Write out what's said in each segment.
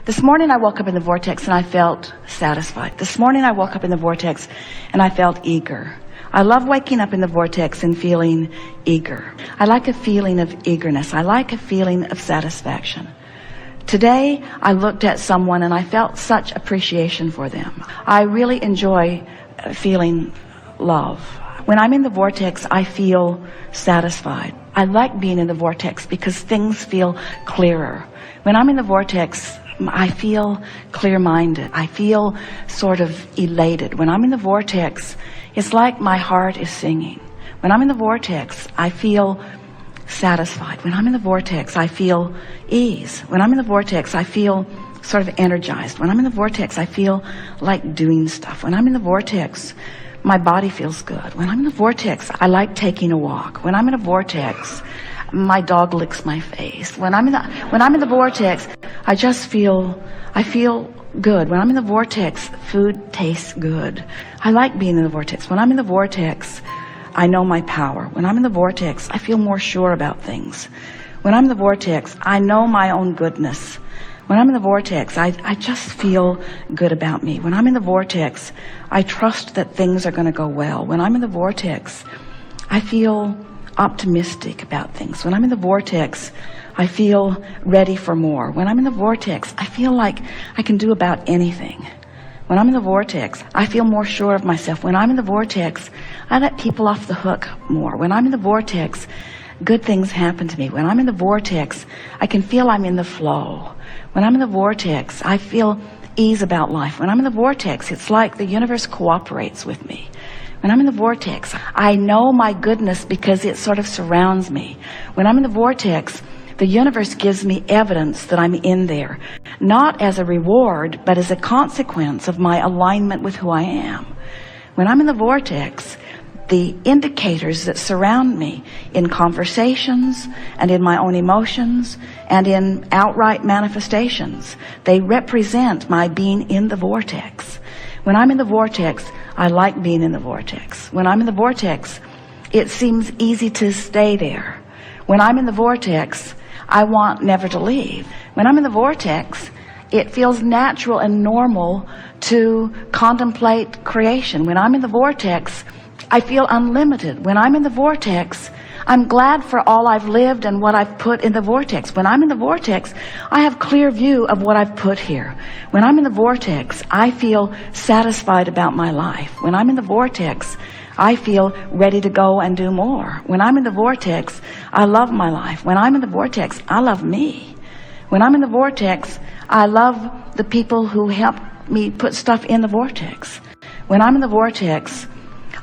This morning I woke up in the vortex and I felt satisfied. This morning I woke up in the vortex and I felt eager. I love waking up in the vortex and feeling eager. I like a feeling of eagerness. I like a feeling of satisfaction. Today I looked at someone and I felt such appreciation for them. I really enjoy feeling love. When I'm in the vortex, I feel satisfied. I like being in the vortex because things feel clearer. When I'm in the vortex, I feel clear-minded. I feel sort of elated. When I'm in the vortex, it's like my heart is singing. When I'm in the vortex, I feel satisfied. When I'm in the vortex, I feel ease. When I'm in the vortex, I feel sort of energized. When I'm in the vortex, I feel like doing stuff. When I'm in the vortex, my body feels good. When I'm in the vortex, I like taking a walk. When I'm in a vortex, my dog licks my face. When I'm in the vortex, I feel good. When I'm in the vortex, food tastes good. I like being in the vortex. When I'm in the vortex, I know my power. When I'm in the vortex, I feel more sure about things. When I'm in the vortex, I know my own goodness. When I'm in the vortex, I just feel good about me. When I'm in the vortex, I trust that things are going to go well. When I'm in the vortex, I feel optimistic about things. When I'm in the vortex, I feel ready for more. When I'm in the vortex, I feel like I can do about anything. When I'm in the vortex, I feel more sure of myself. When I'm in the vortex, I let people off the hook more. When I'm in the vortex, good things happen to me. When I'm in the vortex, I can feel I'm in the flow. When I'm in the vortex, I feel ease about life. When I'm in the vortex, it's like the universe cooperates with me. When I'm in the vortex, I know my goodness because it sort of surrounds me. When I'm in the vortex, the universe gives me evidence that I'm in there, not as a reward, but as a consequence of my alignment with who I am. When I'm in the vortex, the indicators that surround me in conversations and in my own emotions and in outright manifestations, they represent my being in the vortex. When I'm in the vortex, I like being in the vortex. When I'm in the vortex, it seems easy to stay there. When I'm in the vortex, I want never to leave. When I'm in the vortex, it feels natural and normal to contemplate creation. When I'm in the vortex, I feel unlimited. When I'm in the vortex, I'm glad for all I've lived and what I've put in the vortex. When I'm in the vortex, I have clear view of what I've put here. When I'm in the vortex, I feel satisfied about my life. When I'm in the vortex, I feel ready to go and do more. When I'm in the vortex, I love my life. When I'm in the vortex, I love me. When I'm in the vortex, I love the people who help me put stuff in the vortex. When I'm in the vortex,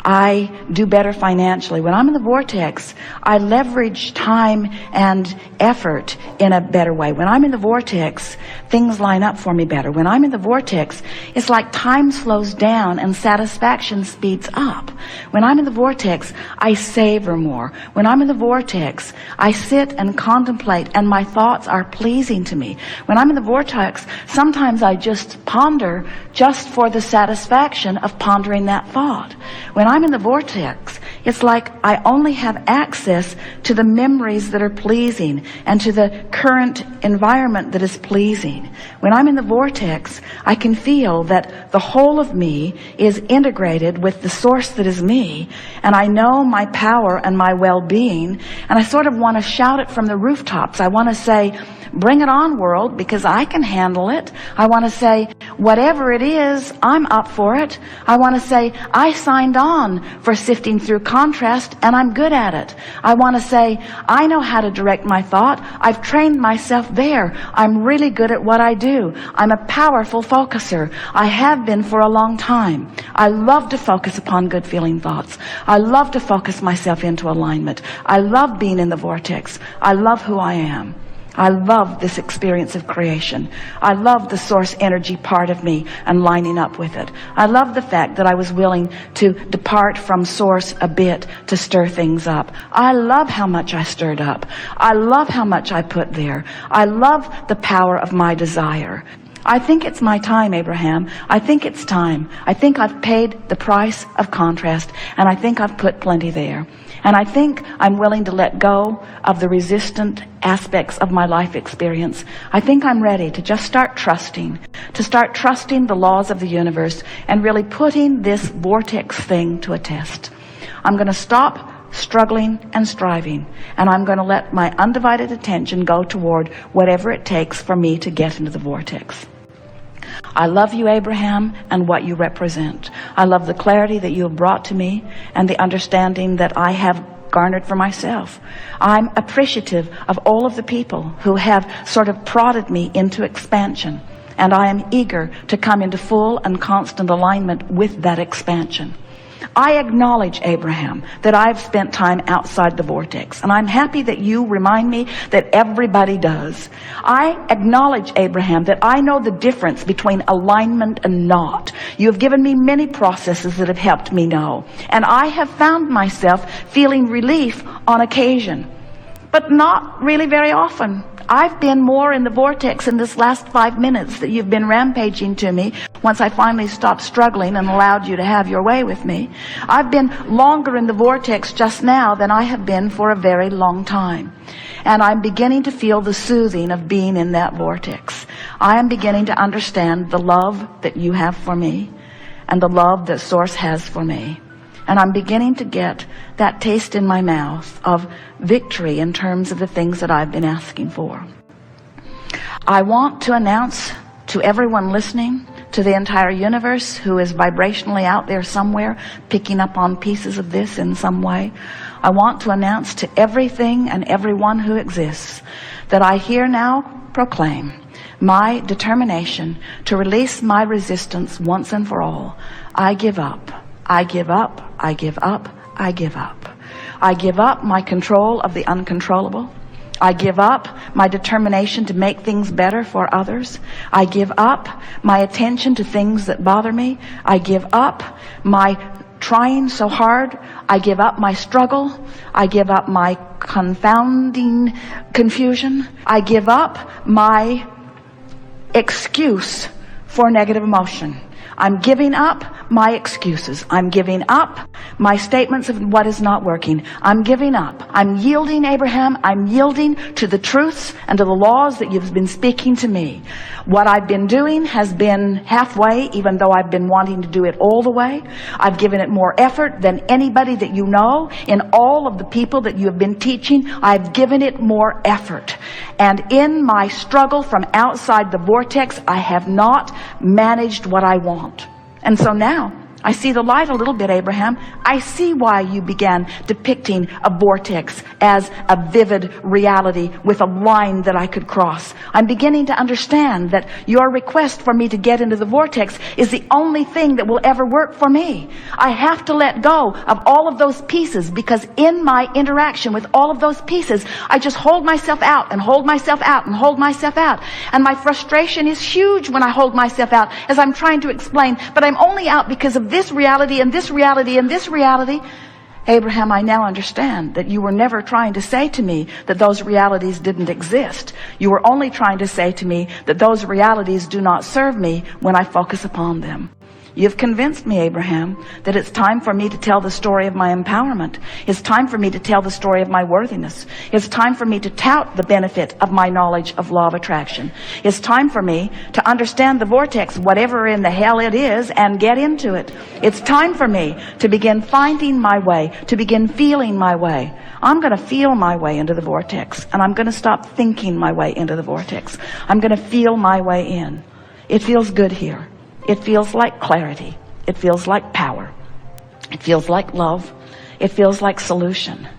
I do better financially. When I'm in the vortex, I leverage time and effort in a better way. When I'm in the vortex, things line up for me better. When I'm in the vortex, it's like time slows down and satisfaction speeds up. When I'm in the vortex, I savor more. When I'm in the vortex, I sit and contemplate and my thoughts are pleasing to me. When I'm in the vortex, sometimes I just ponder just for the satisfaction of pondering that thought. When I'm in the vortex, it's like I only have access to the memories that are pleasing and to the current environment that is pleasing. When I'm in the vortex, I can feel that the whole of me is integrated with the source that is me, and I know my power and my well-being, and I sort of want to shout it from the rooftops. I want to say, bring it on, world, because I can handle it. I want to say, whatever it is, I'm up for it. I want to say, I signed on for sifting through contrast, and I'm good at it. I want to say, I know how to direct my thought. I've trained myself there. I'm really good at what I do. I'm a powerful focuser. I have been for a long time. I love to focus upon good feeling thoughts. I love to focus myself into alignment. I love being in the vortex. I love who I am. I love this experience of creation. I love the source energy part of me and lining up with it. I love the fact that I was willing to depart from source a bit to stir things up. I love how much I stirred up. I love how much I put there. I love the power of my desire. I think it's my time, Abraham. I think it's time. I think I've paid the price of contrast, and I think I've put plenty there. And I think I'm willing to let go of the resistant aspects of my life experience. I think I'm ready to just start trusting the laws of the universe and really putting this vortex thing to a test. I'm going to stop struggling and striving, and I'm going to let my undivided attention go toward whatever it takes for me to get into the vortex. I love you, Abraham, and what you represent. I love the clarity that you have brought to me and the understanding that I have garnered for myself. I'm appreciative of all of the people who have sort of prodded me into expansion, and I am eager to come into full and constant alignment with that expansion. I acknowledge, Abraham, that I've spent time outside the vortex, and I'm happy that you remind me that everybody does. I acknowledge, Abraham, that I know the difference between alignment and not. You have given me many processes that have helped me know, and I have found myself feeling relief on occasion, but not really very often. I've been more in the vortex in this last 5 minutes that you've been rampaging to me once I finally stopped struggling and allowed you to have your way with me. I've been longer in the vortex just now than I have been for a very long time. And I'm beginning to feel the soothing of being in that vortex. I am beginning to understand the love that you have for me and the love that Source has for me. And I'm beginning to get that taste in my mouth of victory in terms of the things that I've been asking for. I want to announce to everyone listening, to the entire universe who is vibrationally out there somewhere, picking up on pieces of this in some way. I want to announce to everything and everyone who exists that I here now proclaim my determination to release my resistance once and for all. I give up. I give up. I give up. I give up. I give up my control of the uncontrollable. I give up my determination to make things better for others. I give up my attention to things that bother me. I give up my trying so hard. I give up my struggle. I give up my confounding confusion. I give up my excuse for negative emotion. I'm giving up my excuses. I'm giving up my statements of what is not working. I'm giving up. I'm yielding, Abraham. I'm yielding to the truths and to the laws that you've been speaking to me. What I've been doing has been halfway, even though I've been wanting to do it all the way. I've given it more effort than anybody that you know. In all of the people that you have been teaching, I've given it more effort. And in my struggle from outside the vortex, I have not managed what I want. And so now, I see the light a little bit, Abraham. I see why you began depicting a vortex as a vivid reality with a line that I could cross. I'm beginning to understand that your request for me to get into the vortex is the only thing that will ever work for me. I have to let go of all of those pieces, because in my interaction with all of those pieces, I just hold myself out and hold myself out and hold myself out. And my frustration is huge when I hold myself out, as I'm trying to explain, but I'm only out because of this reality and this reality and this reality. Abraham, I now understand that you were never trying to say to me that those realities didn't exist. You were only trying to say to me that those realities do not serve me when I focus upon them. You've convinced me, Abraham, that it's time for me to tell the story of my empowerment. It's time for me to tell the story of my worthiness. It's time for me to tout the benefit of my knowledge of law of attraction. It's time for me to understand the vortex, whatever in the hell it is, and get into it. It's time for me to begin finding my way, to begin feeling my way. I'm going to feel my way into the vortex, and I'm going to stop thinking my way into the vortex. I'm going to feel my way in. It feels good here. It feels like clarity. It feels like power. It feels like love. It feels like solution.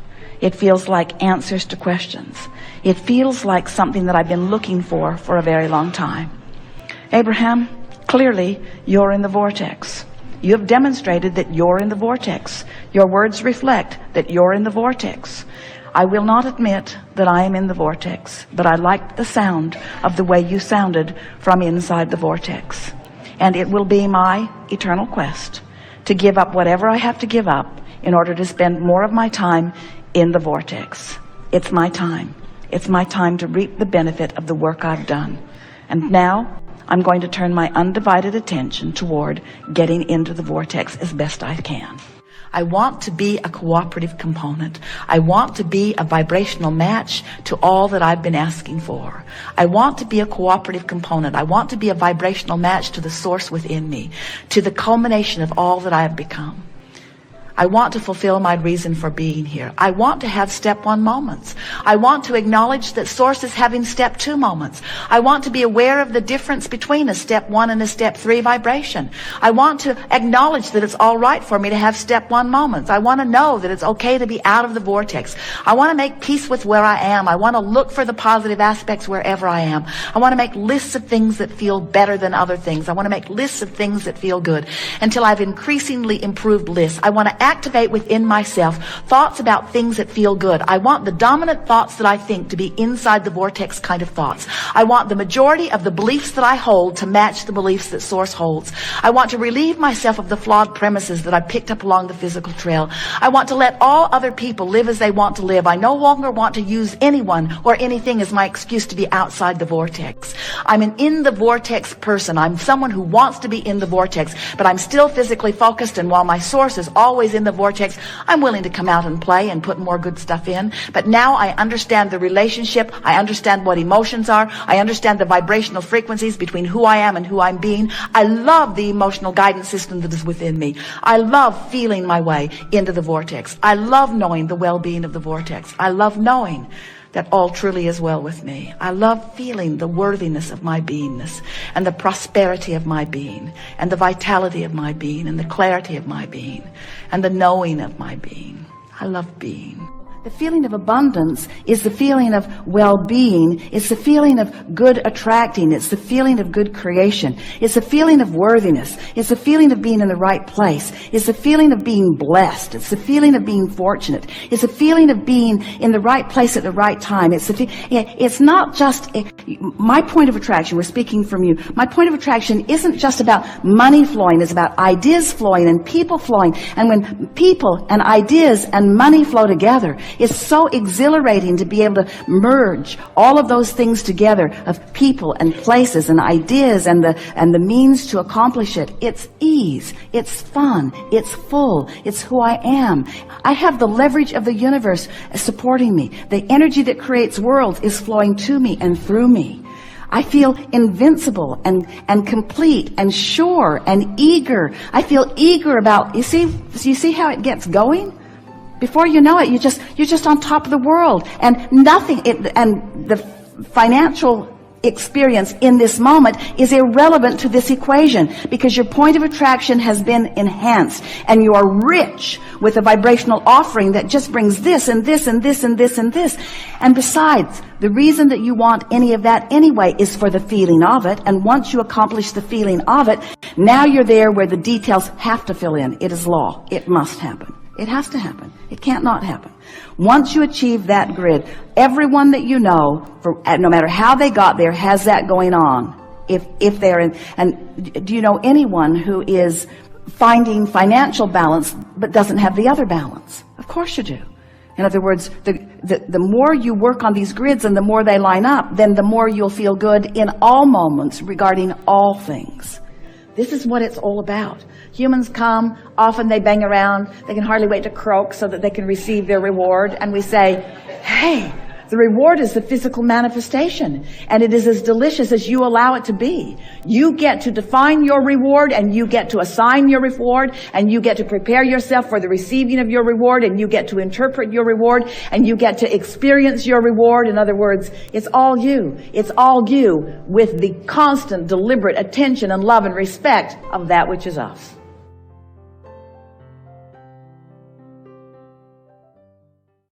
It feels like answers to questions. It feels like something that I've been looking for a very long time. Abraham, clearly you're in the vortex. You have demonstrated that you're in the vortex. Your words reflect that you're in the vortex. I will not admit that I am in the vortex, but I liked the sound of the way you sounded from inside the vortex. And it will be my eternal quest to give up whatever I have to give up in order to spend more of my time in the vortex. It's my time. It's my time to reap the benefit of the work I've done. And now I'm going to turn my undivided attention toward getting into the vortex as best I can. I want to be a cooperative component. I want to be a vibrational match to all that I've been asking for. I want to be a cooperative component. I want to be a vibrational match to the source within me, to the culmination of all that I have become. I want to fulfill my reason for being here. I want to have step 1 moments. I want to acknowledge that Source is having step 2 moments. I want to be aware of the difference between a step 1 and a step 3 vibration. I want to acknowledge that it's all right for me to have step 1 moments. I want to know that it's okay to be out of the vortex. I want to make peace with where I am. I want to look for the positive aspects wherever I am. I want to make lists of things that feel better than other things. I want to make lists of things that feel good until I've increasingly improved lists. I want to activate within myself thoughts about things that feel good. I want the dominant thoughts that I think to be inside the vortex kind of thoughts. I want the majority of the beliefs that I hold to match the beliefs that Source holds. I want to relieve myself of the flawed premises that I picked up along the physical trail. I want to let all other people live as they want to live. I no longer want to use anyone or anything as my excuse to be outside the vortex. I'm an in the vortex person. I'm someone who wants to be in the vortex, but I'm still physically focused, and while my Source is always in the vortex, I'm willing to come out and play and put more good stuff in. But now I understand the relationship. I understand what emotions are. I understand the vibrational frequencies between who I am and who I'm being. I love the emotional guidance system that is within me. I love feeling my way into the vortex. I love knowing the well-being of the vortex. I love knowing that all truly is well with me. I love feeling the worthiness of my beingness, and the prosperity of my being, and the vitality of my being, and the clarity of my being, and the knowing of my being. I love being. The feeling of abundance is the feeling of well-being. It's the feeling of good attracting. It's the feeling of good creation. It's the feeling of worthiness. It's the feeling of being in the right place. It's the feeling of being blessed. It's the feeling of being fortunate. It's the feeling of being in the right place at the right time. It's not just my point of attraction. We're speaking from you. My point of attraction isn't just about money flowing. It's about ideas flowing and people flowing. And when people and ideas and money flow together, it's so exhilarating to be able to merge all of those things together, of people and places and ideas and the means to accomplish it. It's ease. It's fun. It's full. It's who I am. I have the leverage of the universe supporting me. The energy that creates worlds is flowing to me and through me. I feel invincible and complete and sure and eager. I feel eager about, you see how it gets going? Before you know it, you're just on top of the world, and nothing, and the financial experience in this moment is irrelevant to this equation, because your point of attraction has been enhanced, and you are rich with a vibrational offering that just brings this and this and this and this and this. And besides, the reason that you want any of that anyway is for the feeling of it. And once you accomplish the feeling of it, now you're there where the details have to fill in. It is law. It must happen. It has to happen. It can't not happen. Once you achieve that grid, everyone that you know, no matter how they got there, has that going on. If they're in, and do you know anyone who is finding financial balance but doesn't have the other balance? Of course you do. In other words, the more you work on these grids and the more they line up, then the more you'll feel good in all moments regarding all things. This is what it's all about. Humans come, often they bang around, they can hardly wait to croak so that they can receive their reward. And we say, hey, the reward is the physical manifestation, and it is as delicious as you allow it to be. You get to define your reward, and you get to assign your reward, and you get to prepare yourself for the receiving of your reward, and you get to interpret your reward, and you get to experience your reward. In other words, it's all you. It's all you with the constant, deliberate attention and love and respect of that which is us.